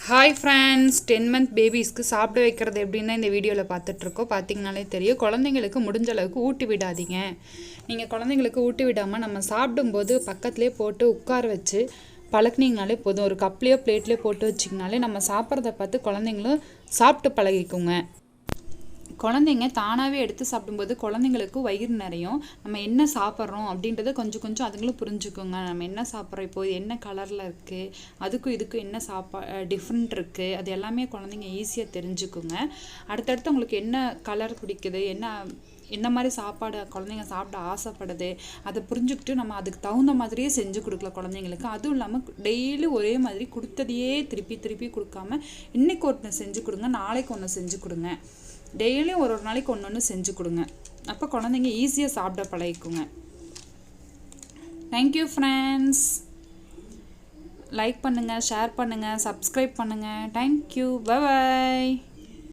Hi friends, 10 month பேபிஸ்க்கு சாப்பிட வைக்கிறது எப்படின்னா இந்த வீடியோவில் பார்த்துட்ருக்கோம். பார்த்தீங்கனாலே தெரியும். குழந்தைங்களுக்கு முடிஞ்ச அளவுக்கு ஊட்டி விடாதீங்க. நீங்கள் குழந்தைங்களுக்கு ஊட்டி விடாமல் நம்ம சாப்பிடும்போது பக்கத்துலேயே போட்டு உட்கார வச்சு பழக்கினீங்கனாலே போதும். ஒரு கப்லேயோ பிளேட்லேயோ போட்டு வச்சிங்கனாலே நம்ம சாப்பிட்றத பார்த்து குழந்தைங்களும் சாப்பிட்டு பழகிக்குங்க. குழந்தைங்க தானாகவே எடுத்து சாப்பிடும்போது குழந்தைங்களுக்கு வயிறு நிறையும். நம்ம என்ன சாப்பிட்றோம் அப்படின்றத கொஞ்சம் கொஞ்சம் அதுங்களும் புரிஞ்சுக்கோங்க. நம்ம என்ன சாப்பிட்றோம், இப்போது என்ன கலரில் இருக்குது, அதுக்கும் இதுக்கும் என்ன டிஃப்ரெண்ட் இருக்குது, அது எல்லாமே குழந்தைங்க ஈஸியாக தெரிஞ்சுக்குங்க. அடுத்தடுத்து உங்களுக்கு என்ன கலர் பிடிக்குது, என்ன மாதிரி சாப்பாடு குழந்தைங்க சாப்பிட ஆசைப்படுது, அதை புரிஞ்சுக்கிட்டு நம்ம அதுக்கு தகுந்த மாதிரியே செஞ்சு கொடுக்கலாம் குழந்தைங்களுக்கு. அதுவும் இல்லாமல் டெய்லி ஒரே மாதிரி கொடுத்ததையே திருப்பி திருப்பி கொடுக்காம இன்றைக்கி ஒன்று செஞ்சு கொடுங்க, நாளைக்கு ஒன்று செஞ்சு கொடுங்க. டெய்லியும் ஒரு நாளைக்கு ஒன்று செஞ்சு கொடுங்க. அப்போ குழந்தைங்க ஈஸியாக சாப்பிட பழகிக்குங்க. Thank you friends. லைக் பண்ணுங்கள், ஷேர் பண்ணுங்கள், சப்ஸ்கிரைப் பண்ணுங்கள். Thank you, by.